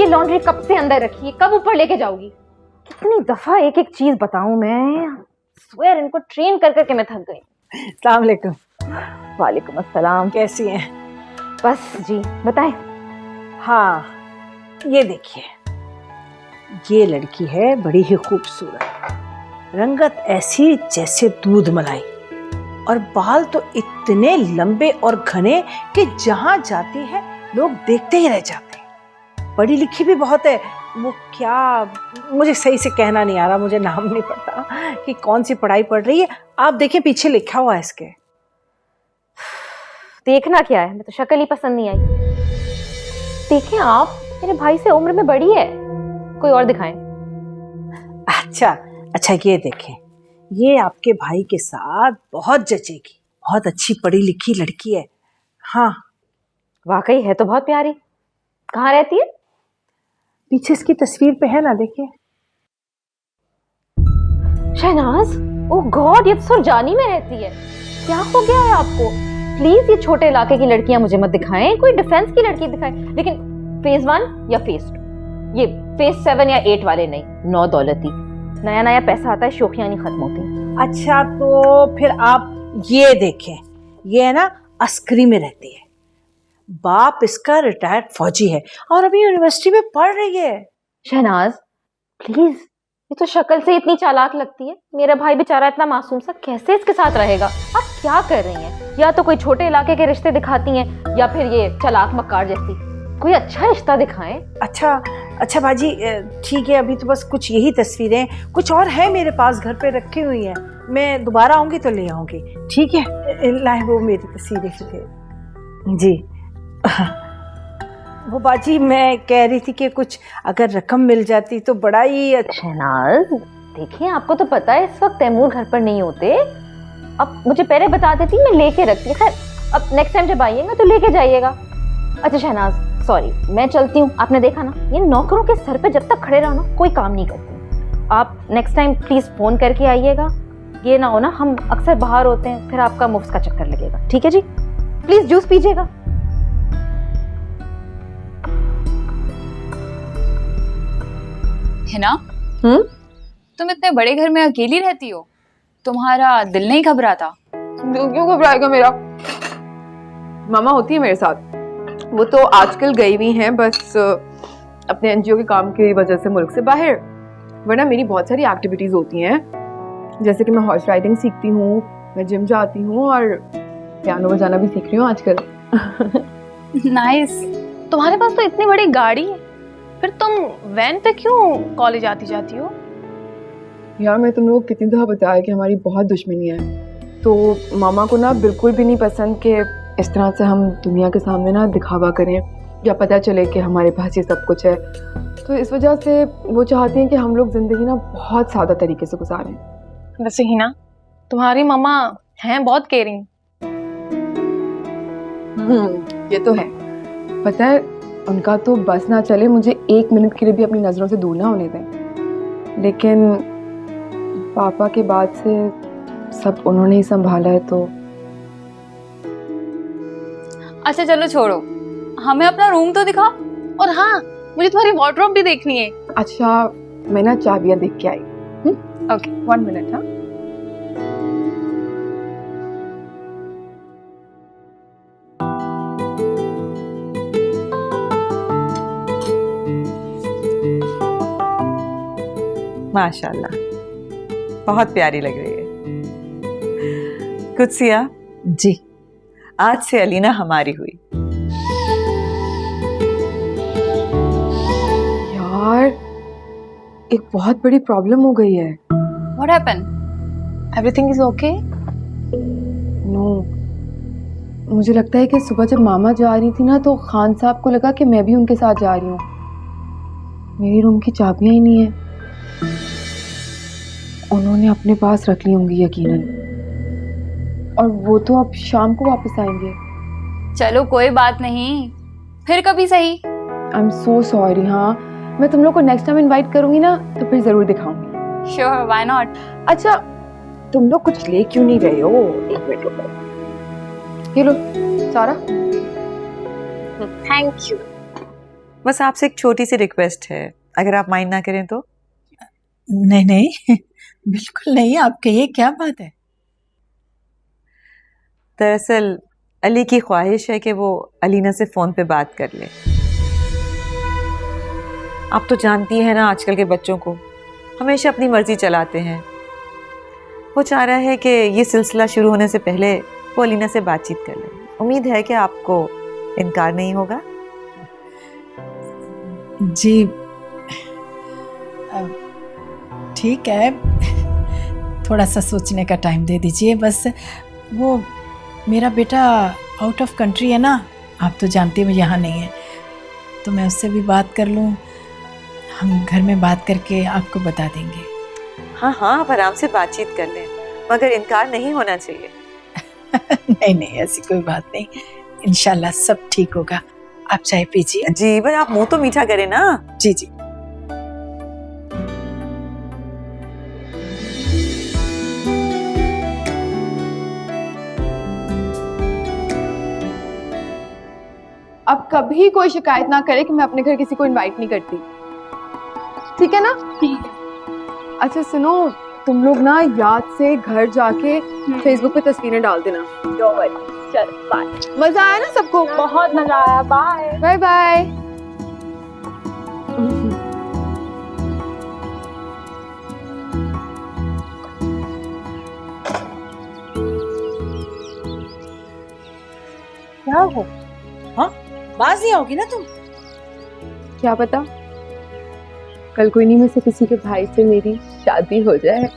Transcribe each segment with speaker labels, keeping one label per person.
Speaker 1: ये लॉन्ड्री कब से अंदर रखी है, कब ऊपर लेके जाओगी? कितनी दफा एक एक चीज बताऊं मैं, स्वेयर इनको ट्रेन कर करके मैं थक गई।
Speaker 2: अस्सलाम वालेकुम।
Speaker 1: वालेकुम अस्सलाम।
Speaker 2: कैसी हैं?
Speaker 1: बस जी बताएं।
Speaker 2: हाँ, ये देखिए, ये लड़की है बड़ी ही खूबसूरत, रंगत ऐसी जैसे दूध मलाई, और बाल तो इतने लंबे और घने कि जहां जाती है लोग देखते ही रह जाते हैं। पढ़ी लिखी भी बहुत है। वो क्या, मुझे सही से कहना नहीं आ रहा, मुझे नाम नहीं पता कि कौन सी पढ़ाई पढ़ रही है। आप देखें पीछे लिखा हुआ है इसके।
Speaker 1: देखना क्या है, मैं तो शक्ल ही पसंद नहीं आई। देखें आप, मेरे भाई से उम्र में बड़ी है, कोई और दिखाएं।
Speaker 2: अच्छा, ये देखें, ये आपके भाई के साथ बहुत जचेगी, बहुत अच्छी पढ़ी लिखी लड़की है। हाँ
Speaker 1: वाकई है तो बहुत प्यारी। कहाँ रहती है?
Speaker 2: पीछे इसकी तस्वीर पे है ना, देखिए।
Speaker 1: शहनाज, ओह गॉड, ये तो सुरजानी में रहती है। क्या हो गया है आपको? प्लीज ये छोटे इलाके की लड़कियां मुझे मत दिखाएं, कोई डिफेंस की लड़की दिखाएं, लेकिन फेज 1 या फेज 2, ये फेज 7 या 8 वाले नहीं। 9 दौलती, नया नया पैसा आता है, शोखियां नहीं खत्म होती।
Speaker 2: अच्छा तो फिर आप ये देखें, ये है ना अस्करी में रहती है, बाप इसका रिटायर्ड फौजी है और अभी यूनिवर्सिटी में पढ़ रही है।
Speaker 1: शहनाज प्लीज, ये तो शक्ल से इतनी चालाक लगती है, मेरा भाई बेचारा इतना मासूम सा कैसे इसके साथ रहेगा? आप क्या कर रही हैं? या तो कोई छोटे इलाके के रिश्ते दिखाती हैं या फिर ये चालाक मक्कार जैसी कोई अच्छा रिश्ता दिखाएं।
Speaker 2: अच्छा बाजी, ठीक है, अभी तो बस कुछ यही तस्वीरें, कुछ और है मेरे पास घर पे रखी हुई हैं, मैं दोबारा आऊंगी तो ले आऊंगी, ठीक है? लाए वो मेरी तस्वीरें जी। वो बाजी मैं कह रही थी कि कुछ अगर रकम मिल जाती तो बड़ा ही अच्छा।
Speaker 1: शहनाज देखिए, आपको तो पता है इस वक्त तैमूर घर पर नहीं होते, अब मुझे पहले बता देती, मैं लेके रखती। खैर अब नेक्स्ट टाइम जब आइएगा तो लेके जाइएगा। अच्छा शहनाज सॉरी, मैं चलती हूँ। आपने देखा ना, ये नौकरों के सर पे जब तक खड़े रहो ना कोई काम नहीं करते। आप नेक्स्ट टाइम प्लीज फोन करके आइएगा, ये ना हो ना हम अक्सर बाहर होते हैं फिर आपका मुफ्त का चक्कर लगेगा। ठीक है जी? प्लीज जूस पीजिएगा।
Speaker 3: हिना, तुम इतने बड़े घर में अकेली रहती हो, तुम्हारा दिल नहीं घबराता?
Speaker 4: दिल क्यों घबराएगा मेरा? मामा होती है मेरे साथ, वो तो आजकल गई हुई हैं बस अपने एनजीओ के काम की वजह से मुल्क से बाहर, वरना मेरी बहुत सारी एक्टिविटीज होती हैं, जैसे कि मैं हॉर्स राइडिंग सीखती हूँ, मैं जिम जाती हूँ और पियानो बजाना भी सीख रही हूँ आजकल।
Speaker 3: नाइस।
Speaker 5: तुम्हारे पास तो इतनी बड़ी गाड़ी है, फिर तुम वैन पे क्यों कॉलेज आती जाती हो?
Speaker 4: यार मैं तुम लोगों को कितनी दफा बताया कि हमारी बहुत दुश्मनी है, तो मामा को ना बिल्कुल भी नहीं पसंद कि इस तरह से हम दुनिया के सामने ना दिखावा करें या पता चले कि हमारे पास ये सब कुछ है। तो इस वजह से वो चाहती हैं कि हम लोग ज़िंदगी ना बहुत सादा तरीके से गुजारें।
Speaker 5: वैसे ही ना, तुम्हारी मामा हैं बहुत केयरिंग।
Speaker 4: ये तो है। पता है, उनका तो बस ना चले मुझे 1 मिनट के लिए भी अपनी नज़रों से दूर ना होने दें, लेकिन पापा के बाद से सब उन्होंने ही संभाला है। तो
Speaker 3: अच्छा चलो छोड़ो, हमें अपना रूम तो दिखा।
Speaker 5: और हाँ, मुझे तुम्हारी वार्डरोब भी देखनी है।
Speaker 4: अच्छा, मैं ना चाबियां देख के आई।
Speaker 3: Okay
Speaker 4: 1 minute. हाँ
Speaker 6: माशाल्लाह, बहुत प्यारी लग रही है। कुदसिया
Speaker 2: जी,
Speaker 6: आज से अलीना हमारी हुई।
Speaker 4: यार, एक बहुत बड़ी प्रॉब्लम हो गई है।
Speaker 3: What happened?
Speaker 5: Everything is okay?
Speaker 4: No, मुझे लगता है कि सुबह जब मामा जा रही थी ना तो खान साहब को लगा कि मैं भी उनके साथ जा रही हूँ। मेरे रूम की चाबियां ही नहीं है, उन्होंने अपने पास रख ली होंगी यकीनन, और वो तो अब शाम को वापस आएंगे।
Speaker 3: चलो कोई बात नहीं, फिर कभी सही।
Speaker 4: I am so sorry. हाँ, मैं तुम लोग को नेक्स्ट टाइम इनवाइट करूंगी ना तो फिर जरूर दिखाऊंगी।
Speaker 3: Sure, why not.
Speaker 4: अच्छा, तुम लोग कुछ ले क्यों नहीं रहे हो? एक मिनट रुको। ये लो सारा।
Speaker 5: Thank you.
Speaker 6: बस आपसे एक छोटी सी रिक्वेस्ट है, अगर आप माइंड ना करें तो।
Speaker 2: नहीं नहीं, बिल्कुल नहीं, आप कहिए, क्या बात है?
Speaker 6: दरअसल अली की ख्वाहिश है कि वो अलीना से फ़ोन पे बात कर ले। आप तो जानती हैं ना आजकल के बच्चों को, हमेशा अपनी मर्जी चलाते हैं। वो चाह रहा है कि ये सिलसिला शुरू होने से पहले वो अलीना से बातचीत कर ले। उम्मीद है कि आपको इनकार नहीं होगा।
Speaker 2: जी ठीक है, थोड़ा सा सोचने का टाइम दे दीजिए। बस वो मेरा बेटा आउट ऑफ कंट्री है ना, आप तो जानते हो यहाँ नहीं है, तो मैं उससे भी बात कर लूँ। हम घर में बात करके आपको बता देंगे।
Speaker 6: हाँ हाँ, आप आराम से बातचीत कर लें, मगर इनकार नहीं होना चाहिए।
Speaker 2: नहीं नहीं, ऐसी कोई बात नहीं, इंशाल्लाह सब ठीक होगा। आप चाय पीजिए।
Speaker 6: जी, पर आप मुंह तो मीठा करें ना।
Speaker 2: जी जी।
Speaker 4: अब कभी कोई शिकायत ना करे कि मैं अपने घर किसी को इनवाइट नहीं करती, ठीक है ना? ठीक है। अच्छा सुनो, तुम लोग ना याद से घर जाके फेसबुक पे तस्वीरें डाल देना।
Speaker 1: चल बाय।
Speaker 4: मजा आया ना सबको?
Speaker 1: बहुत मजा आया। Bye
Speaker 4: bye bye.
Speaker 2: क्या हो? हाँ, बाज नहीं आओगी ना तुम?
Speaker 4: क्या पता कल कोई नहीं में से किसी के भाई से मेरी शादी हो जाए।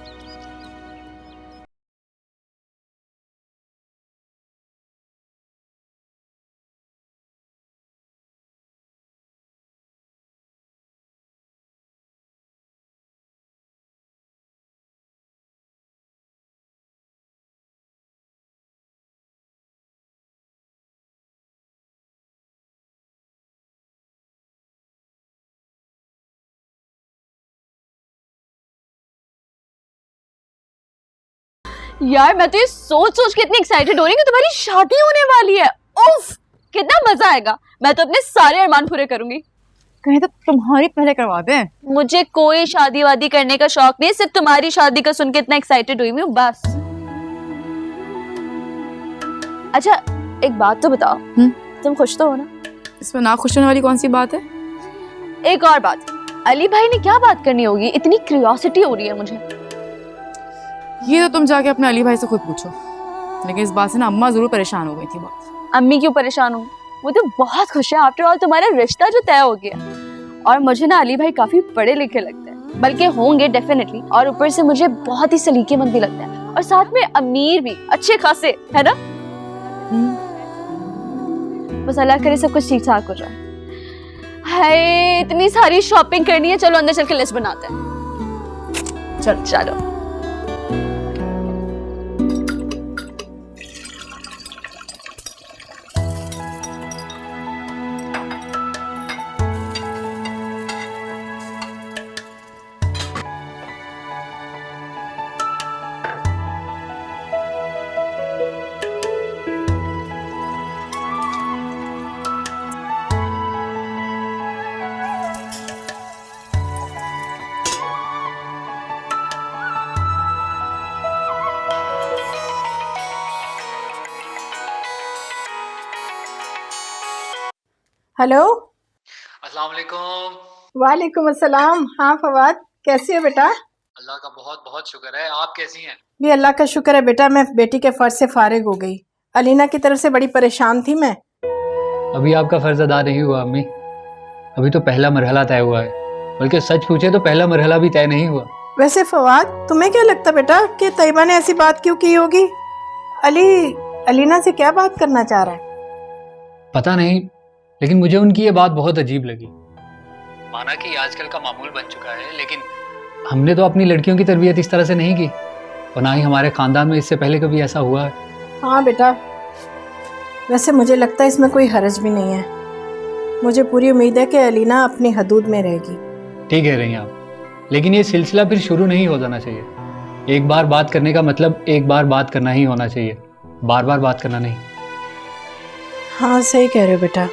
Speaker 5: यार मैं तो ये सोच सोच के इतनी एक्साइटेड हो रही हूँ कि तुम्हारी शादी होने वाली है। उफ, कितना मजा आएगा। मैं तो अपने सारे अरमान पूरे करूंगी।
Speaker 3: कहीं तो तुम्हारी पहले करवा दें।
Speaker 5: मुझे कोई शादी वादी करने का शौक नहीं, सिर्फ तुम्हारी शादी का सुन के इतना एक्साइटेड हुई हूँ बस। अच्छा एक बात तो बताओ, तुम खुश तो हो ना?
Speaker 3: इसमें ना खुश होने वाली कौन सी बात है?
Speaker 5: एक और बात, अली भाई ने क्या बात करनी होगी? इतनी क्यूरियोसिटी हो रही है मुझे।
Speaker 3: ये तो तुम जाके अपने अली भाई से खुद पूछो, लेकिन इस बात से ना अम्मा जरूर परेशान हो गई थी बहुत।
Speaker 5: अम्मी क्यों परेशान हो? वो तो बहुत खुश है, आफ्टर ऑल तुम्हारा रिश्ता जो तय हो गया। और मुझे ना अली भाई काफी पढ़े लिखे लगते हैं, बल्कि होंगे डेफिनेटली, और ऊपर से मुझे बहुत ही सलीकेमंद भी लगता है, और साथ में अमीर भी अच्छे खासे, है ना? बस अल्लाह करे सब कुछ ठीक ठाक हो जाए। हाय इतनी सारी शॉपिंग करनी है, चलो अंदर चल के लिस्ट बनाते हैं। चलो चलो।
Speaker 2: हेलो।
Speaker 7: अस्सलाम वालेकुम।
Speaker 2: वालेकुम अस्सलाम। हाँ फवाद, कैसी हो बेटा?
Speaker 7: अल्लाह का बहुत बहुत शुक्र है, आप कैसी हैं?
Speaker 2: भी अल्लाह का शुक्र है बेटा, मैं बेटी के फर्ज से फारिग हो गई। अलीना की तरफ से बड़ी परेशान थी मैं।
Speaker 7: अभी आपका फर्ज अदा नहीं हुआ अम्मी, अभी तो पहला मरहला तय हुआ है, बल्कि सच पूछे तो पहला मरहला भी तय नहीं हुआ।
Speaker 2: वैसे फवाद, तुम्हें क्या लगता बेटा कि तैयबा ने ऐसी बात क्यों की होगी? अलीना से क्या बात करना चाह रहा है?
Speaker 7: पता नहीं, लेकिन मुझे उनकी ये बात बहुत अजीब लगी। माना कि आजकल का मामूल बन चुका है, लेकिन हमने तो अपनी लड़कियों की तरबियत इस तरह से नहीं की, और ना ही हमारे खानदान में इससे पहले कभी ऐसा हुआ है।
Speaker 2: हाँ बेटा, वैसे मुझे लगता है इसमें कोई हर्ज भी नहीं है। मुझे पूरी उम्मीद है कि अलीना अपनी हदूद में रहेगी।
Speaker 7: ठीक कह रही हैं आप, लेकिन ये सिलसिला फिर शुरू नहीं हो जाना चाहिए। एक बार बात करने का मतलब एक बार बात करना ही होना चाहिए, बार बार बात करना नहीं।
Speaker 2: हाँ सही कह रहे हो बेटा।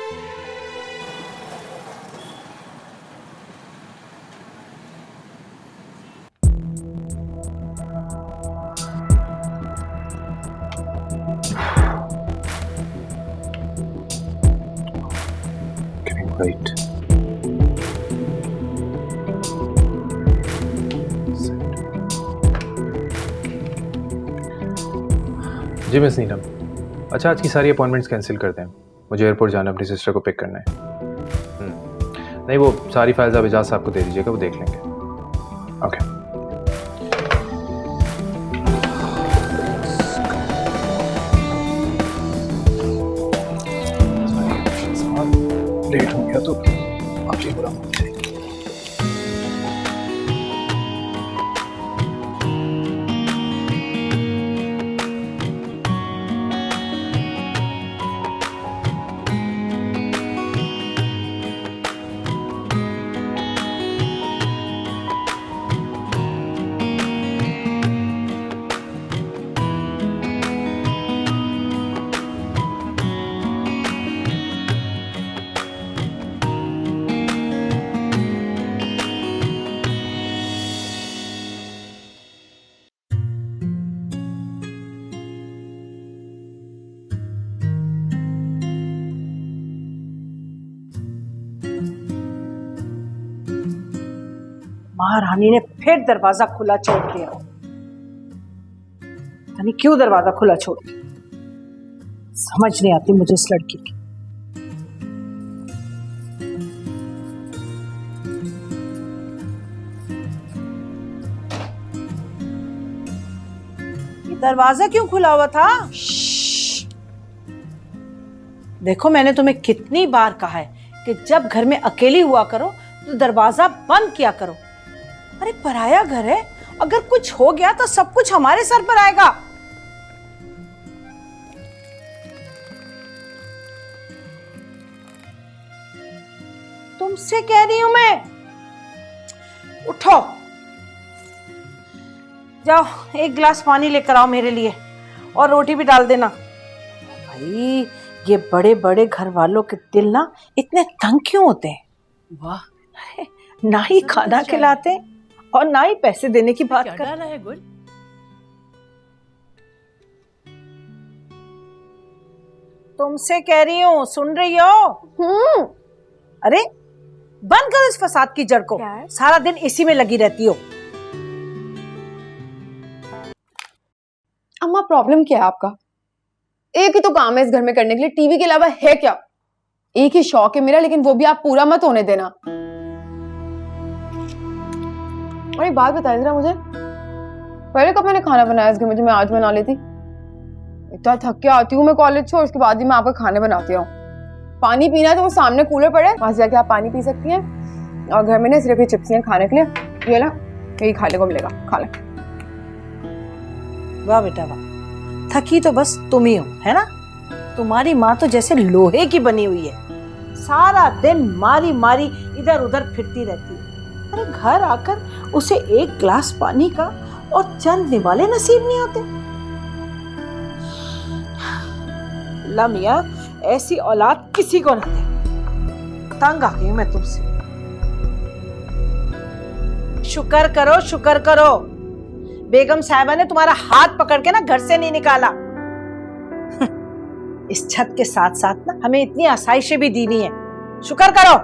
Speaker 8: जी मिस नीलम। अच्छा, आज की सारी अपॉइंटमेंट्स कैंसिल कर दें, मुझे एयरपोर्ट जाना, अपनी सिस्टर को पिक करना है। नहीं, वो सारी फाइल्स आप एजाज साहब को दे दीजिएगा, वो देख लेंगे। ओके। लेट हो गया तो आप ये बुरा मत कीजिए।
Speaker 2: महारानी ने फिर दरवाजा खुला छोड़ दिया। यानी क्यों दरवाजा खुला छोड़ दिया, समझ नहीं आती मुझे इस लड़की की। ये दरवाजा क्यों खुला हुआ था? देखो, मैंने तुम्हें कितनी बार कहा है कि जब घर में अकेली हुआ करो तो दरवाजा बंद किया करो। अरे पराया घर है, अगर कुछ हो गया तो सब कुछ हमारे सर पर आएगा। तुमसे कह रही हूं मैं, उठो, जाओ एक गिलास पानी लेकर आओ मेरे लिए, और रोटी भी डाल देना। भाई, ये बड़े बड़े घर वालों के दिल ना इतने तंग क्यों होते हैं? वाह, ना ही खाना खिलाते और ना ही पैसे देने की बात कर रहा है। गुल, तुमसे कह रही हूँ, सुन रही हो? अरे बंद करो इस फसाद की जड़ को, सारा दिन इसी में लगी रहती हो।
Speaker 4: अम्मा, प्रॉब्लम क्या है आपका? एक ही तो काम है इस घर में करने के लिए, टीवी के अलावा है क्या? एक ही शौक है मेरा, लेकिन वो भी आप पूरा मत होने देना। और एक बात बताइए जरा मुझे, पहले कब मैंने खाना बनाया इस घर में जो मैं आज बना लेती? इतना थक के आती हूँ मैं कॉलेज से, और उसके बाद ही मैं आपका खाने बनाती हूँ। पानी पीना है तो वो सामने कूलर पड़ा है, वहां से जाके आप पानी पी सकती हैं। और घर में ना सिर्फ ये चिप्स हैं खाने के लिए, ये ला, यही खाने को मिलेगा, खा ले।
Speaker 2: वाह बेटा वाह, थकी तो बस तुम ही हो, है ना? तुम्हारी माँ तो जैसे लोहे की बनी हुई है, सारा दिन मारी मारी इधर उधर फिरती रहती है। अरे घर आकर उसे एक गिलास पानी का और चंद निवाले नसीब नहीं होते। अल्लाह मियां ऐसी औलाद किसी को ना दे। तंग आ गई हूं मैं तुमसे। शुक्र करो, शुक्र करो, बेगम साहिबा ने तुम्हारा हाथ पकड़ के ना घर से नहीं निकाला। इस छत के साथ साथ ना हमें इतनी आसाइशें भी दी नहीं है, शुक्र करो।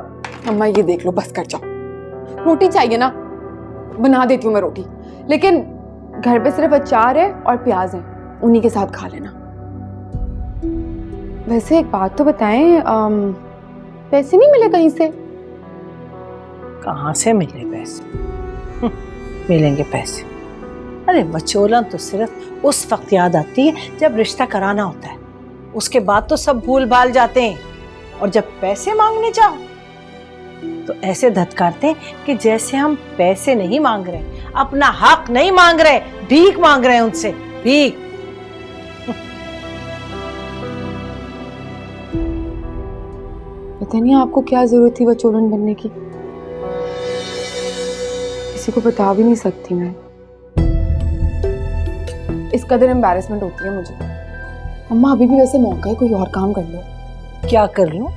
Speaker 4: अम्मा ये देख लो, बस कर जाओ। रोटी चाहिए ना, बना देती हूँ मैं रोटी, लेकिन घर पे सिर्फ अचार है और प्याज है, उन्हीं के साथ खा लेना। वैसे एक बात तो बताएं, पैसे नहीं मिले कहीं से?
Speaker 2: कहाँ से मिले पैसे? मिलेंगे पैसे? अरे बचोलन तो सिर्फ उस वक्त याद आती है जब रिश्ता कराना होता है, उसके बाद तो सब भूल भाल जाते हैं। और जब पैसे मांगने जाओ तो ऐसे धत्कारते हैं कि जैसे हम पैसे नहीं मांग रहे, अपना हक नहीं मांग रहे, भीख मांग रहे हैं उनसे, भीख।
Speaker 4: पता नहीं आपको क्या जरूरत थी बचोलन बनने की, किसी को बता भी नहीं सकती मैं। इस कदर एम्बैरेसमेंट होती है मुझे। अम्मा अभी भी वैसे मौका है, कोई और काम कर लो।
Speaker 2: क्या कर लूं?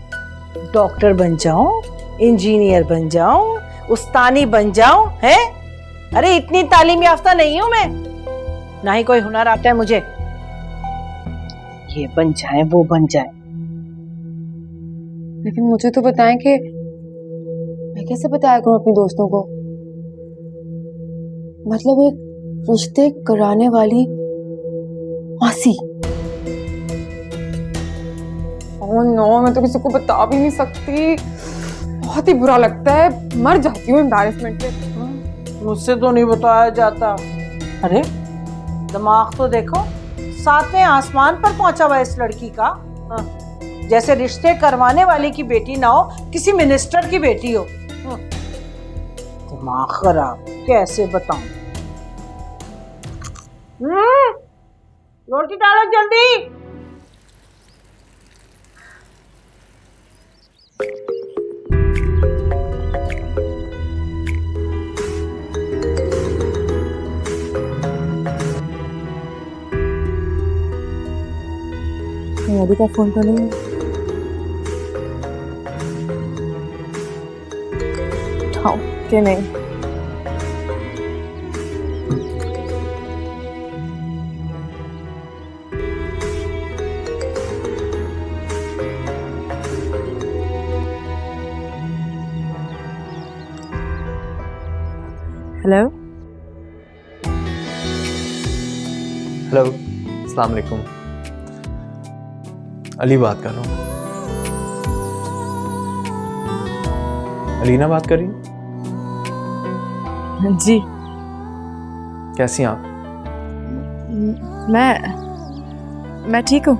Speaker 2: डॉक्टर बन जाऊं, इंजीनियर बन जाऊं, उस्तानी बन जाऊं, है? अरे इतनी तालीम याफ्ता नहीं हूं मैं, ना ही कोई हुनर आता है मुझे। ये बन जाए वो बन जाए।
Speaker 4: लेकिन मुझे तो बताएं कि मैं कैसे बताया करूं अपनी दोस्तों को? मतलब एक रिश्ते कराने वाली मासी, ओह नो, मैं तो किसी को बता भी नहीं सकती, बहुत ही बुरा लगता है, मर जाती हूँ एम्बैरेसमेंट से।
Speaker 2: मुझसे तो नहीं बताया जाता। अरे दिमाग तो देखो, सातवें आसमान पर पहुंचा हुआ इस लड़की का। हाँ, जैसे रिश्ते करवाने वाले की बेटी ना हो, किसी मिनिस्टर की बेटी हो। दिमाग खराब, कैसे बताऊं। रोटी डालो जल्दी।
Speaker 5: अभी का फोन तो नहीं है। उठाओ कि नहीं? हेलो
Speaker 8: हेलो, अस्सलाम वालेकुम। अली बात कर रहा हूँ। अलीना बात कर रही हूँ?
Speaker 5: जी।
Speaker 8: कैसी हैं आप?
Speaker 5: मैं ठीक हूँ।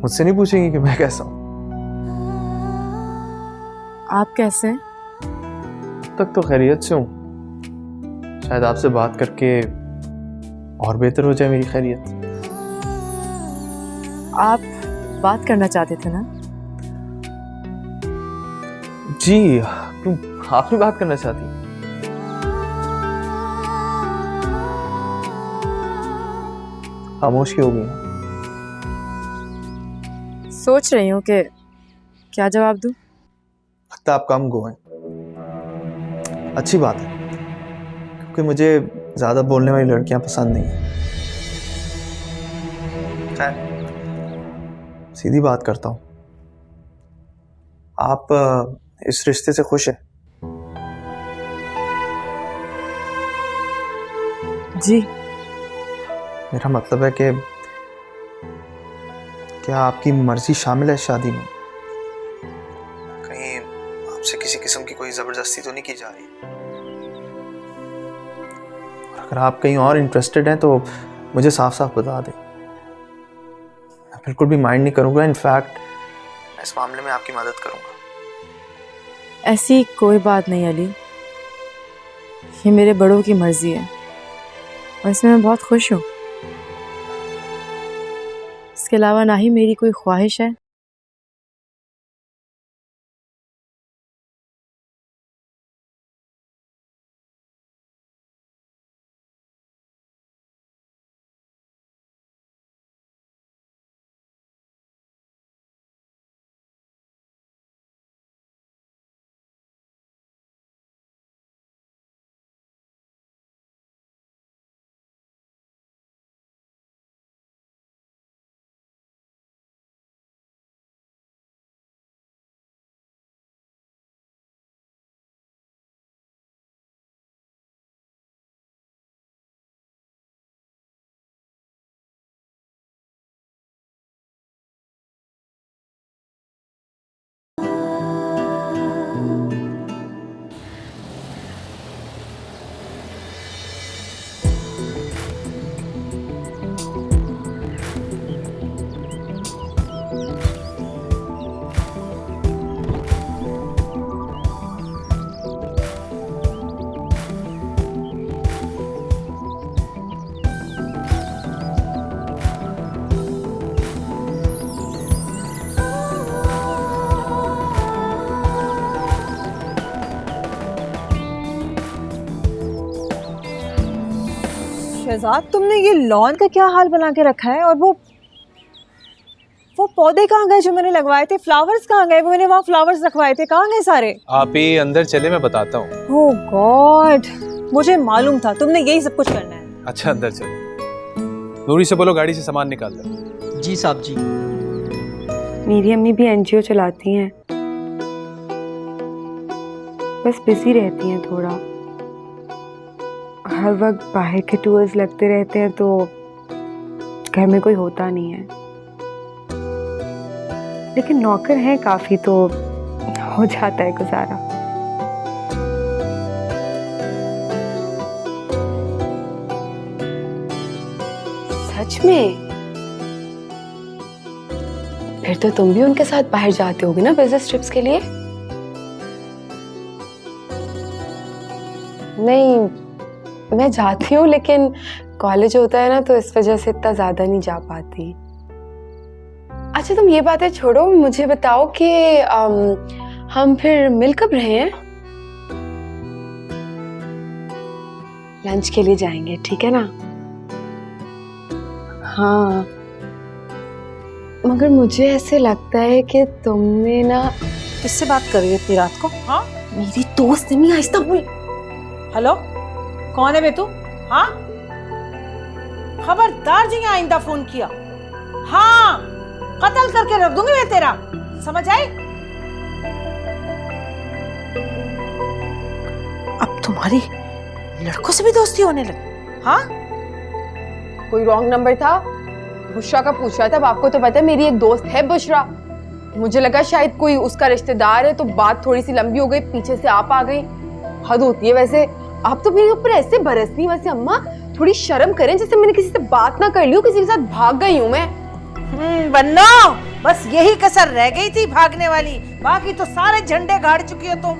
Speaker 8: मुझसे नहीं पूछेंगी कि मैं कैसा हूँ?
Speaker 5: आप कैसे हैं?
Speaker 8: तक तो खैरियत से हूँ, शायद आपसे बात करके और बेहतर हो जाए मेरी खैरियत।
Speaker 5: आप बात करना चाहते थे ना?
Speaker 8: जी, क्यों, आप भी बात करना चाहती हैं? खामोश क्यों हो गई?
Speaker 5: सोच रही हूँ कि क्या जवाब दूँ।
Speaker 8: लगता है आप कम गो हैं। अच्छी बात है, क्योंकि मुझे ज़्यादा बोलने वाली लड़कियां पसंद नहीं है। सीधी बात करता हूँ, आप इस रिश्ते से खुश हैं?
Speaker 5: जी।
Speaker 8: मेरा मतलब है कि क्या आपकी मर्जी शामिल है इस शादी में? कहीं आपसे किसी किस्म की कोई ज़बरदस्ती तो नहीं की जा रही? अगर आप कहीं और इंटरेस्टेड हैं तो मुझे साफ साफ बता दें, मैं बिल्कुल भी माइंड नहीं करूँगा। इनफैक्ट मैं इस मामले में आपकी मदद करूँगा।
Speaker 5: ऐसी कोई बात नहीं अली, ये मेरे बड़ों की मर्जी है और इसमें मैं बहुत खुश हूँ। इसके अलावा ना ही मेरी कोई ख्वाहिश है।
Speaker 6: शहजाद, तुमने ये लॉन का क्या हाल बना के रखा है? और वो पौधे कहाँ गए जो मैंने लगवाए थे? फ्लावर्स कहाँ गए? वो मैंने वहाँ फ्लावर्स रखवाए थे, कहाँ गए सारे?
Speaker 8: आप ही अंदर चले, मैं बताता हूँ।
Speaker 6: ओह गॉड, मुझे मालूम था तुमने यही सब कुछ करना है।
Speaker 8: अच्छा अंदर चले। नूरी से बोलो गाड़ी से सामान निकाल दो।
Speaker 9: जी साहब जी।
Speaker 10: मेरी अम्मी भी एनजीओ चलाती हैं, बस बिजी रहती हैं थोड़ा। हर वक्त बाहर के टूर्स लगते रहते हैं तो घर में कोई होता नहीं है। लेकिन नौकर हैं काफी, तो हो जाता है गुजारा।
Speaker 5: सच में? फिर तो तुम भी उनके साथ बाहर जाते होगे ना बिजनेस ट्रिप्स के लिए? नहीं, मैं जाती हूँ, लेकिन कॉलेज होता है ना, तो इस वजह से इतना ज्यादा नहीं जा पाती। अच्छा, तुम ये बातें छोड़ो, मुझे बताओ कि हम फिर मिल कब रहे हैं? लंच के लिए जाएंगे, ठीक है ना? हाँ, मगर मुझे ऐसे लगता है कि तुमने ना...
Speaker 2: किससे बात कर रही है इतनी रात को? हाँ,
Speaker 5: मेरी दोस्त नहीं, आहिस्ता बोल।
Speaker 2: हेलो, कौन है बे तू? हाँ, खबरदार जी आइंदा फोन किया, हाँ कत्ल करके रख दूंगी मैं तेरा, समझ आई? अब तुम्हारी लड़कों से भी दोस्ती होने लगी? हाँ,
Speaker 4: कोई रॉन्ग नंबर था, बुशरा का पूछ रहा था। अब आपको तो पता है मेरी एक दोस्त है बुशरा, मुझे लगा शायद कोई उसका रिश्तेदार है, तो बात थोड़ी सी लंबी हो गई, पीछे से आप आ गई। हद होती है वैसे, आप तो मेरे ऊपर ऐसे बरसनी। वैसे अम्मा थोड़ी शर्म करें, जैसे मैंने किसी से बात ना कर ली हो, किसी के साथ भाग गई हूँ मैं।
Speaker 2: बन्नो, बस यही कसर रह गई थी भागने वाली, बाकी तो सारे झंडे गाड़ चुकी हो तुम।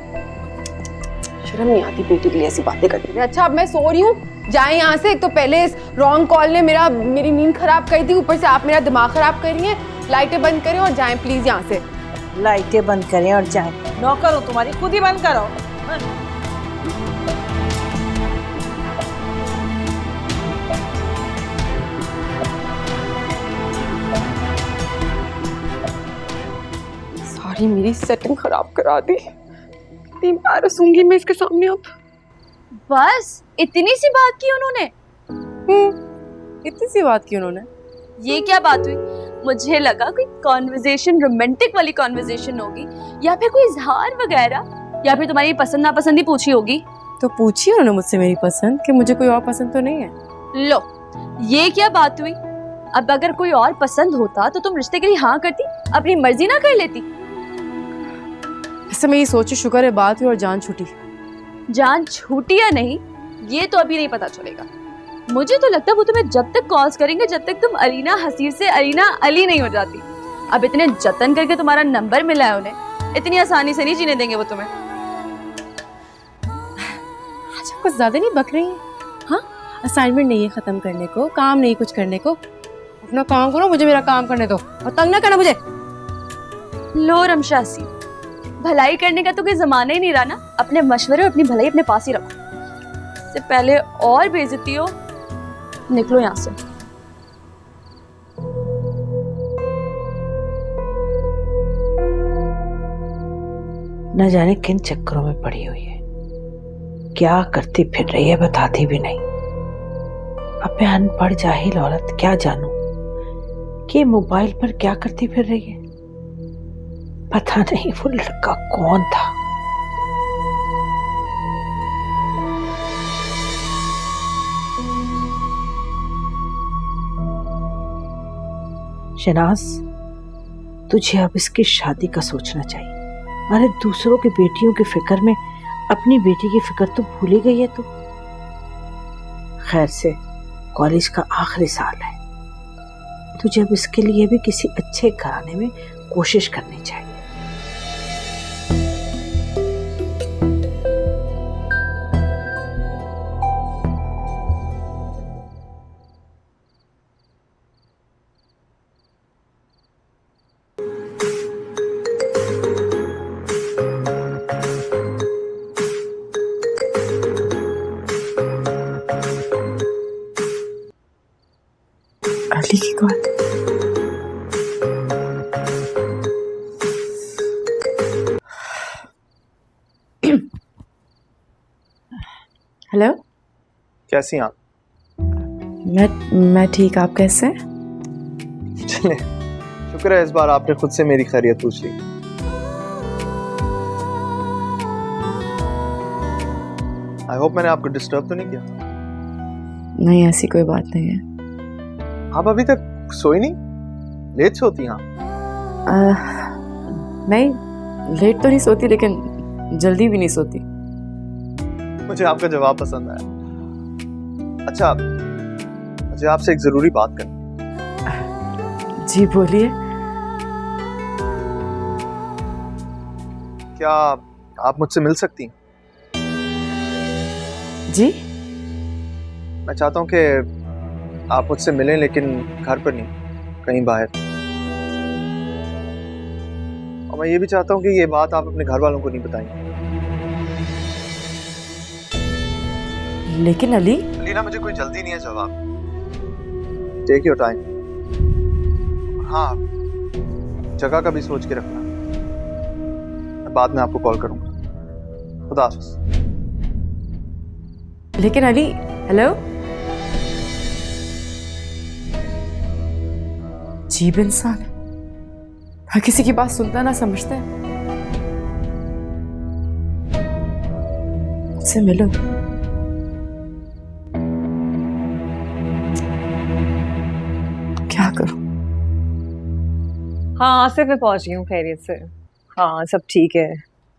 Speaker 4: शर्म नहीं आती बेटी के लिए ऐसी बातें करने में। अच्छा, अब मैं सो रही हूँ, जाए यहाँ से। एक तो पहले इस रॉन्ग कॉल ने मेरी नींद खराब कर दी, ऊपर से आप मेरा दिमाग खराब कर रही हैं। लाइटें बंद करें और जाएं प्लीज यहाँ से।
Speaker 2: लाइटें बंद करें और जाएं? नौकर हो तुम्हारी, खुद ही बंद करो।
Speaker 4: सारी मेरी सेटिंग खराब करा दी। इतनी एम्बैरस होंगी मैं इसके सामने अब।
Speaker 5: बस इतनी सी बात की उन्होंने?
Speaker 3: इतनी सी बात की उन्होंने?
Speaker 5: ये क्या बात हुई? मुझे लगा कोई कॉन्वर्जेशन, रोमांटिक वाली कॉन्वर्जेशन होगी, या फिर कोई इजहार वगैरह, या फिर तुम्हारी पसंद नापसंद ही पूछी होगी।
Speaker 3: तो पूछी उन्होंने मुझसे मेरी पसंद, कि मुझे कोई और पसंद तो नहीं है।
Speaker 5: लो, ये क्या बात हुई? अब अगर कोई और पसंद होता तो तुम रिश्ते के लिए हाँ करती, अपनी मर्जी ना कर लेती?
Speaker 3: ऐसे मैं ये सोचू, शुक्र है बात हुई और जान छूटी।
Speaker 5: जान छूटी या नहीं ये तो अभी नहीं पता चलेगा। मुझे तो लगता है वो तुम्हें जब तक कॉल्स करेंगे जब तक तुम अरीना हसीर से अरीना अली नहीं हो जाती। अब इतने जतन करके तुम्हारा नंबर मिला है उन्हें, इतनी आसानी से नहीं जीने देंगे वो तुम्हें।
Speaker 3: अच्छा, कुछ ज्यादा नहीं बक रही है? हाँ, असाइनमेंट नहीं है खत्म करने को, काम नहीं कुछ करने को, अपना काम करो, मुझे मेरा काम करने दो और तंग ना करना मुझे।
Speaker 5: लो रमशासी, भलाई करने का तो कोई जमाना ही नहीं रहा ना। अपने मशवरे और अपनी भलाई अपने पास ही रखो, इससे पहले और बेइज्जती हो। निकलो यहाँ से।
Speaker 2: न जाने किन चक्करों में पड़ी हुई है, क्या करती फिर रही है बताती भी नहीं। अब मैं अनपढ़ जाहिल औरत क्या जानूं कि मोबाइल पर क्या करती फिर रही है। पता नहीं वो लड़का कौन था। शनाज, तुझे अब इसकी शादी का सोचना चाहिए। अरे दूसरों की बेटियों की फिक्र में अपनी बेटी की फिक्र तो भूल ही गई है तू। खैर से कॉलेज का आखिरी साल है, तुझे अब इसके लिए भी किसी अच्छे घराने में कोशिश करनी चाहिए। अली की कॉल।
Speaker 3: हेलो,
Speaker 9: कैसी हैं आप?
Speaker 3: मैं ठीक, आप कैसे हैं?
Speaker 9: चले, शुक्र है इस बार आपने खुद से मेरी खैरियत पूछ ली। आई होप मैंने आपको डिस्टर्ब तो नहीं किया?
Speaker 3: नहीं, ऐसी कोई बात नहीं है।
Speaker 9: आप अभी तक सोई नहीं? लेट सोती हैं आप?
Speaker 3: नहीं, लेट तो नहीं सोती लेकिन जल्दी भी नहीं सोती।
Speaker 9: मुझे आपका जवाब पसंद आया। अच्छा, मुझे आपसे एक जरूरी बात करनी।
Speaker 3: जी बोलिए।
Speaker 9: क्या आप मुझसे मिल सकती हैं?
Speaker 3: जी?
Speaker 9: मैं चाहता हूँ कि आप मुझसे मिलें, लेकिन घर पर नहीं, कहीं बाहर। और मैं ये भी चाहता हूँ कि ये बात आप अपने घर वालों को नहीं बताएं।
Speaker 3: लेकिन अली,
Speaker 9: लीना, मुझे कोई जल्दी नहीं है जवाब। Take your time. हाँ, जगह का भी सोच के रखना। मैं बाद में आपको कॉल करूंगा। खुदा हाफिज़।
Speaker 3: लेकिन अली, हेलो? अजीब इंसान है, हर किसी की बात सुनता ना समझता है। मुझसे मिलो। क्या करूं?
Speaker 6: हाँ, आसिफ मैं पहुंच गई हूँ खैरियत से। हाँ, सब ठीक है,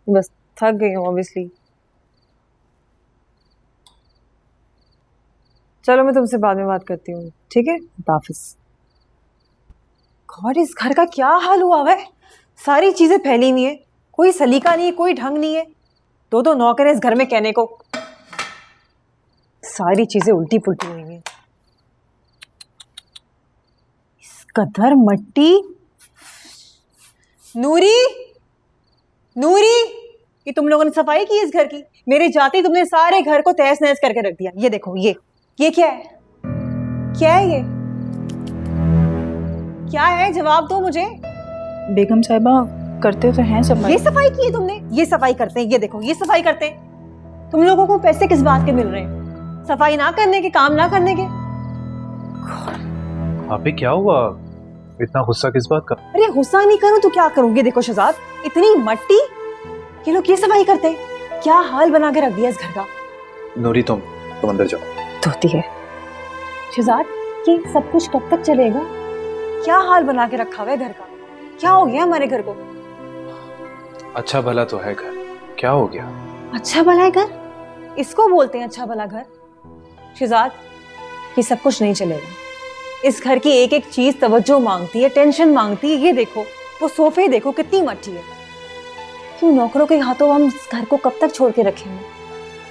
Speaker 6: बस थक गई हूँ ऑब्वियसली। चलो मैं तुमसे बाद में बात करती हूँ, ठीक है? हाफिज़। गॉड, इस घर का क्या हाल हुआ हुआ है? सारी चीजें फैली हुई है, कोई सलीका नहीं है, कोई ढंग नहीं है। दो दो नौकर है इस घर में कहने को। सारी चीजें उल्टी पुल्टी हुई हैं। इस कदर मट्टी। नूरी, नूरी, ये तुम लोगों ने सफाई की इस घर की? मेरे जाते ही तुमने सारे घर को तहस नहस करके रख दिया। ये देखो, ये क्या है? क्या है ये? क्या है? जवाब दो मुझे।
Speaker 11: बेगम साहिबा, करते तो हैं सफाई।
Speaker 6: ये सफाई की है तुमने? ये सफाई करते हैं, ये देखो, ये सफाई करते हैं। तुम लोगों को पैसे किस बात के मिल रहे हैं? सफाई ना करने के, काम ना करने के?
Speaker 8: आप क्या हुआ, इतना गुस्सा किस बात का?
Speaker 6: अरे गुस्सा नहीं करूं तो क्या करूं? ये देखो शहजाद, इतनी मट्टी, ये लोग ये सफाई करते हैं? क्या हाल बना के रख दिया इस घर का।
Speaker 8: नूरी, तुम अंदर जाओ।
Speaker 6: धोती है शहजाद, ये सब कुछ कब तक चलेगा? क्या हाल बना के रखा हुआ है घर का? क्या हो गया हमारे घर को?
Speaker 8: अच्छा भला तो है घर, क्या हो गया?
Speaker 6: अच्छा भला है घर? इसको बोलते हैं अच्छा भला घर? शहजाद, ये सब कुछ नहीं चलेगा। इस घर की एक एक चीज तवज्जो मांगती है, टेंशन मांगती है। ये देखो, वो सोफे देखो कितनी मट्टी है। क्यों नौकरों के हाथों हम इस घर को कब तक छोड़ के रखेंगे?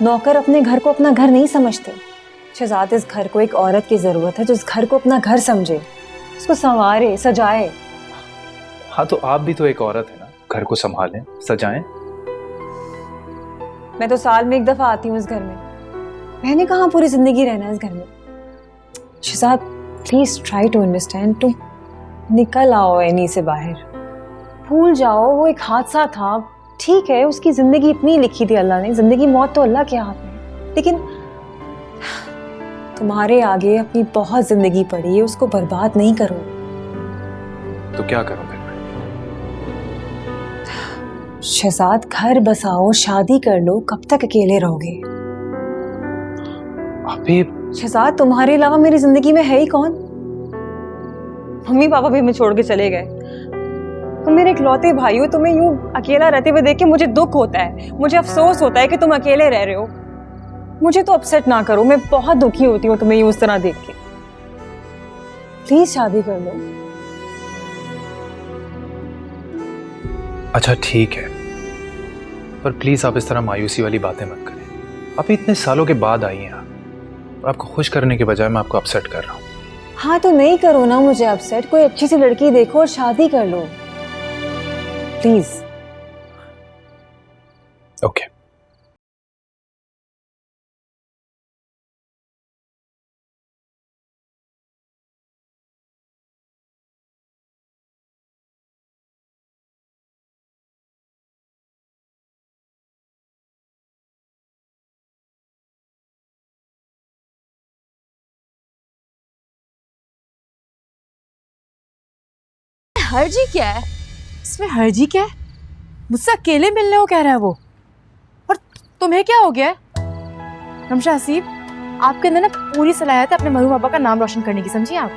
Speaker 6: नौकर अपने घर को अपना घर नहीं समझते। शहजाद, इस घर को एक औरत की जरूरत है जो इस घर को अपना घर समझे, इसको संवारे, सजाए।
Speaker 8: हाँ, तो आप भी तो एक औरत है ना, घर को संभालें, सजाएं।
Speaker 6: मैं तो साल में एक दफा आती हूँ इस घर में, मैंने कहाँ पूरी जिंदगी रहना है इस घर में। Shahzad, please try to understand. तुम निकल आओ एनी से बाहर, भूल जाओ वो एक हादसा था। ठीक है, उसकी जिंदगी इतनी लिखी थी अल्लाह ने, जिंदगी मौत तो अल्लाह के हाथ में। लेकिन तुम्हारे आगे अपनी बहुत जिंदगी पड़ी है, उसको बर्बाद नहीं करो।
Speaker 8: तो क्या करूं फिर मैं?
Speaker 6: शहजाद, घर बसाओ, शादी कर लो, कब तक अकेले रहोगे?
Speaker 8: अभी
Speaker 6: शहजाद, तुम्हारे अलावा मेरी जिंदगी में है ही कौन? मम्मी पापा भी हमें छोड़ के चले गए। तुम मेरे इकलौते भाई हो, तुम्हें यूं अकेला रहते हुए देख के मुझे दुख होता है, मुझे अफसोस होता है कि तुम अकेले रह रहे हो। मुझे तो अपसेट ना करो, मैं बहुत दुखी होती हूँ तुम्हें यूं उस तरह देख के। प्लीज शादी कर लो।
Speaker 8: अच्छा ठीक है, पर प्लीज आप इस तरह मायूसी वाली बातें मत करें। आप इतने सालों के बाद आई हैं, और आपको खुश करने के बजाय मैं आपको अपसेट कर रहा हूँ।
Speaker 6: हाँ तो नहीं करो ना मुझे अपसेट, कोई अच्छी सी लड़की देखो और शादी कर लो प्लीज।
Speaker 8: ओके।
Speaker 5: हर्जी क्या है?
Speaker 3: इसमें हर्जी क्या है? मुझसे अकेले मिलने को कह रहा है वो, और तुम्हें क्या हो गया है? रमशा हसीब, आपके अंदर ना पूरी सलाहियत है अपने मरहूम पापा का नाम रोशन करने की, समझिए आप?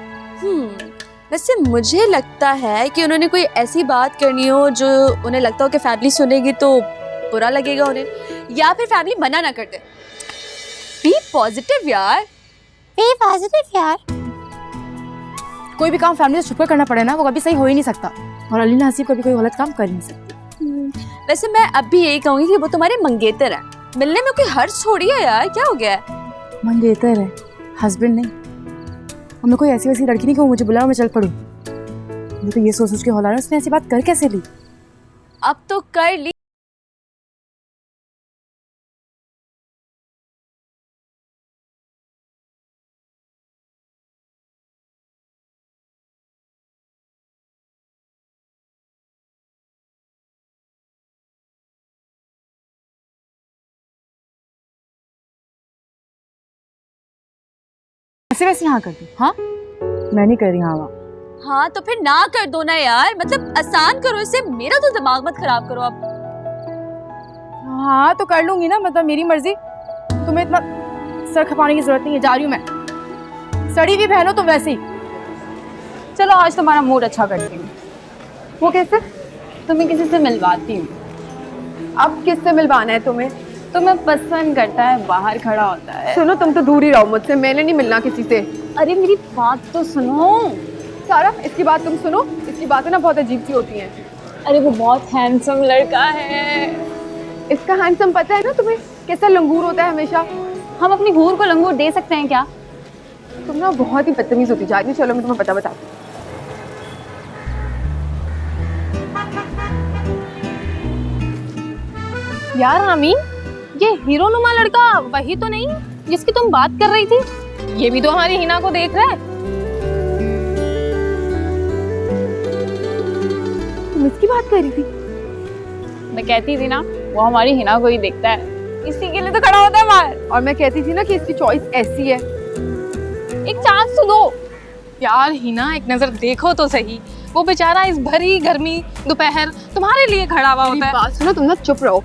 Speaker 5: वैसे मुझे लगता है कि उन्होंने कोई ऐसी बात करनी हो जो उन्हें लगता हो कि फैमिली सुनेगी तो बुरा लगेगा उन्हें, या फिर फैमिली मना ना कर दे। बी पॉजिटिव यार, बी पॉजिटिव यार।
Speaker 3: कोई भी काम फैमिली से छुपकर करना पड़े ना, वो कभी सही हो ही नहीं सकता। और अलीना हसीब कभी कोई गलत काम कर ही नहीं सकती।
Speaker 5: वैसे मैं अब भी यही कहूंगी कि वो तुम्हारे मंगेतर है, मिलने में कोई हर्ष थोड़ी है यार, क्या हो गया है?
Speaker 3: मंगेतर है, हस्बैंड नहीं। और मैं कोई ऐसी वैसी लड़की नहीं कि वो मुझे बुलाओ मैं चल पड़ूं। मुझे तो ये सोच के हौला है उसने ऐसी बात कर कैसे ली।
Speaker 5: अब तो कर ली।
Speaker 3: ऐसे वैसे यहाँ कर दी? हाँ मैं नहीं कर रही। हाँ वहाँ
Speaker 5: हाँ तो फिर ना कर दो ना यार, मतलब आसान करो इसे, मेरा तो दिमाग मत खराब करो अब।
Speaker 3: हाँ तो कर लूंगी ना, मतलब मेरी मर्जी। तुम्हें इतना सर खपाने की जरूरत नहीं है, जा रही हूँ मैं। सड़ी भी पहनो तुम वैसे ही। चलो आज तुम्हारा मूड अच्छा करती हूँ।
Speaker 4: वो कैसे?
Speaker 3: तुम्हें किसी से मिलवाती हूँ।
Speaker 4: अब किससे मिलवाना है तुम्हें?
Speaker 3: तुम्हें पसंद करता है, बाहर खड़ा होता है।
Speaker 4: सुनो तुम तो दूर ही रहो मुझसे, मैंने नहीं मिलना किसी से।
Speaker 3: अरे मेरी बात तो सुनो।
Speaker 4: सारा इसकी बात तुम सुनो, इसकी बातें ना बहुत अजीब सी होती हैं।
Speaker 3: अरे वो बहुत हैंडसम लड़का है।
Speaker 4: इसका हैंडसम पता है ना तुम्हें, कैसा लंगूर होता है हमेशा।
Speaker 3: हम अपनी घूर को लंगूर दे सकते हैं क्या?
Speaker 4: तुम ना बहुत ही बदतमीज होती जा रही। चलो मैं तुम्हें पता बताती हूँ।
Speaker 3: यार आमीन, ये हीरोनुमा लड़का वही तो नहीं जिसकी तुम बात कर रही थी? ये भी तो हमारी हिना को देख रहा है।
Speaker 4: तुम इसकी बात कर रही थी?
Speaker 3: मैं कहती थी ना वो हमारी हिना को ही देखता है, इसी के लिए तो खड़ा होता है बाहर।
Speaker 4: और मैं कहती थी ना कि इसकी चॉइस ऐसी है।
Speaker 3: एक चांस तो दो यार। हिना एक नजर देखो तो सही, वो बेचारा इस भरी गर्मी दोपहर तुम्हारे लिए खड़ा हुआ होता है।
Speaker 4: बात सुनो, तुम ना चुप रहो।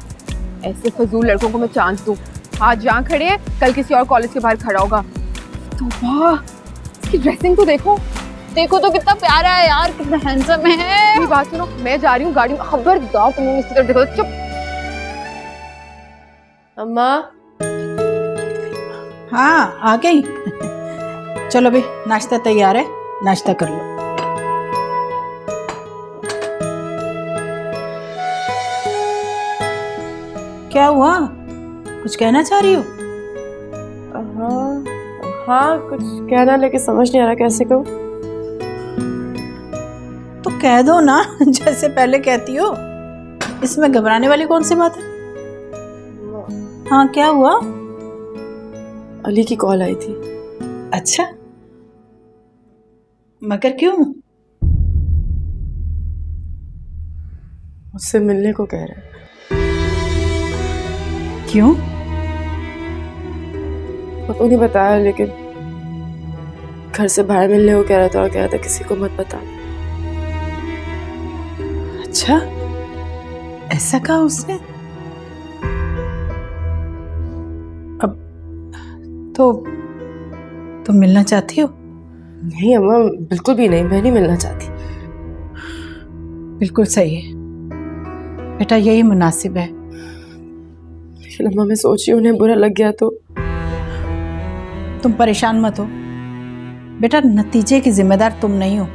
Speaker 4: ऐसे फजूल लड़कों को मैं चांस दूं? आज जहाँ खड़े हैं कल किसी और कॉलेज के बाहर खड़ा होगा। तो वाह, इसकी ड्रेसिंग तो देखो।
Speaker 3: देखो तो कितना प्यारा है यार, कितना हैंडसम है।
Speaker 4: मेरी बात सुनो, मैं जा रही हूँ गाड़ी में, खबरदार तुम लोग इसकी तरफ देखो। चुप।
Speaker 10: अम्मा।
Speaker 2: हाँ आ गई। चलो भाई नाश्ता तैयार है, नाश्ता कर लो। क्या हुआ, कुछ कहना चाह रही हो?
Speaker 10: हाँ कुछ कहना, लेकिन समझ नहीं आ रहा कैसे कहूँ।
Speaker 2: तो कह दो ना जैसे पहले कहती हो। इसमें घबराने वाली कौन सी बात है? हाँ क्या हुआ?
Speaker 10: अली की कॉल आई थी।
Speaker 2: अच्छा, मगर क्यों?
Speaker 10: उससे मिलने को कह रहा है।
Speaker 2: क्यों?
Speaker 10: वो तो नहीं बताया, लेकिन घर से बाहर मिलने को कह रहा था और कह रहा था किसी को मत बता।
Speaker 2: अच्छा, ऐसा कहा उसने? अब तो तुम मिलना चाहती हो?
Speaker 10: नहीं अम्मा, बिल्कुल भी नहीं, मैं नहीं मिलना चाहती।
Speaker 2: बिल्कुल सही है बेटा, यही मुनासिब है।
Speaker 10: लेकिन अम्मा मैं सोच रही हूँ उन्हें बुरा लग गया तो।
Speaker 2: तुम परेशान मत हो बेटा, नतीजे की जिम्मेदार तुम नहीं हो,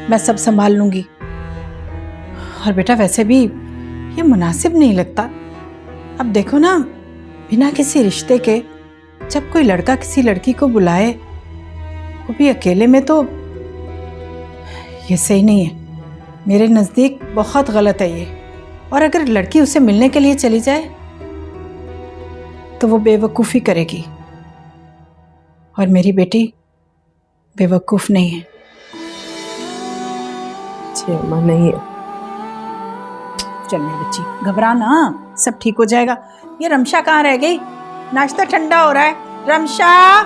Speaker 2: मैं सब संभाल लूंगी। और बेटा वैसे भी ये मुनासिब नहीं लगता। अब देखो ना, बिना किसी रिश्ते के जब कोई लड़का किसी लड़की को बुलाए, वो भी अकेले में, तो ये सही नहीं है। मेरे नज़दीक बहुत गलत है ये। और अगर लड़की उसे मिलने के लिए चली जाए तो वो बेवकूफ़ी करेगी, और मेरी बेटी बेवकूफ़ नहीं है।
Speaker 10: जी अम्मा, नहीं है।
Speaker 2: चल मेरी बच्ची घबरा ना, सब ठीक हो जाएगा। ये रमशा कहाँ रह गई? नाश्ता ठंडा हो रहा है। रमशा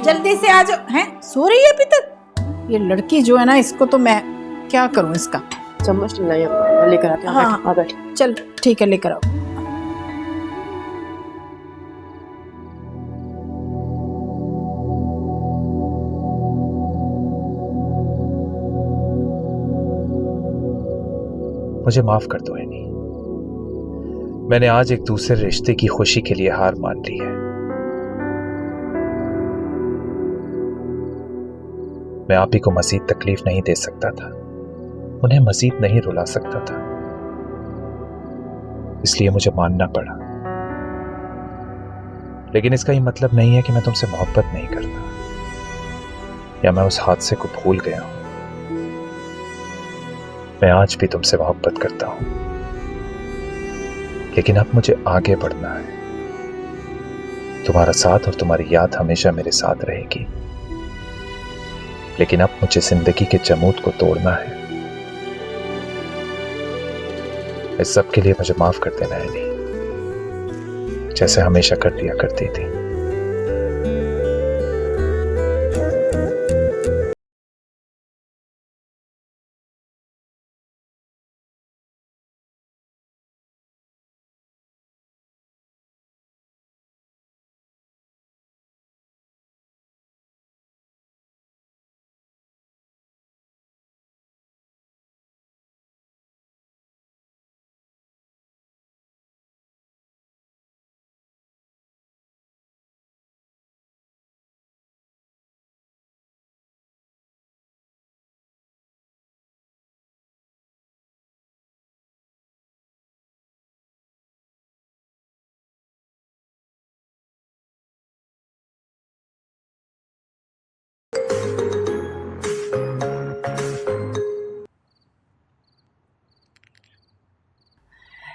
Speaker 2: जल्दी से आ जाओ। हैं, सो रही है अभी तक? ये लड़की जो है ना, इसको तो मैं क्या करूं इसका।
Speaker 10: चम्मच नहीं लाई अम्मा, मैं लेकर आती हूँ।
Speaker 2: हाँ,
Speaker 10: आ बैठ।
Speaker 2: चल ठीक है, लेकर आओ।
Speaker 8: मुझे माफ कर दो एनी। मैंने आज एक दूसरे रिश्ते की खुशी के लिए हार मान ली है। मैं आप ही को मजीद तकलीफ नहीं दे सकता था, उन्हें मजीद नहीं रुला सकता था, इसलिए मुझे मानना पड़ा। लेकिन इसका ये मतलब नहीं है कि मैं तुमसे मोहब्बत नहीं करता या मैं उस हादसे को भूल गया हूं। मैं आज भी तुमसे मोहब्बत करता हूं, लेकिन अब मुझे आगे बढ़ना है। तुम्हारा साथ और तुम्हारी याद हमेशा मेरे साथ रहेगी, लेकिन अब मुझे जिंदगी के जमूद को तोड़ना है। इस सब के लिए मुझे माफ कर देना है नहीं, जैसे हमेशा कर दिया करती थी।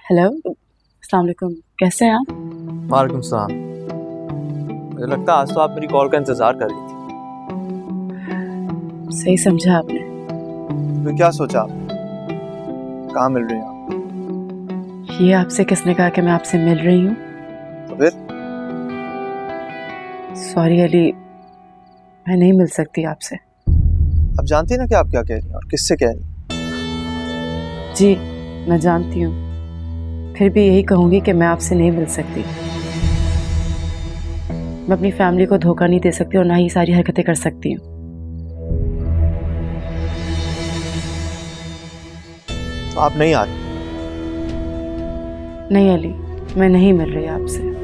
Speaker 10: हेलो, अस्सलाम वालेकुम, कैसे हैं आप?
Speaker 9: वालेकुम सलाम। मुझे लगता है आज तो आप मेरी कॉल का इंतजार कर रही थी।
Speaker 10: सही समझा आपने।
Speaker 9: तो क्या सोचा आप? कहाँ मिल रही हैं आप?
Speaker 10: ये आपसे किसने कहा कि मैं आपसे मिल रही हूँ?
Speaker 9: तो फिर?
Speaker 10: सॉरी अली, मैं नहीं मिल सकती आपसे।
Speaker 9: आप जानती हैं ना कि आप क्या कह रही हैं और किससे कह रही हैं?
Speaker 10: जी मैं जानती हूँ, फिर भी यही कहूँगी कि मैं आपसे नहीं मिल सकती। मैं अपनी फैमिली को धोखा नहीं दे सकती और ना ही सारी हरकतें कर सकती हूँ।
Speaker 9: तो आप नहीं आ रही?
Speaker 10: नहीं अली, मैं नहीं मिल रही आपसे।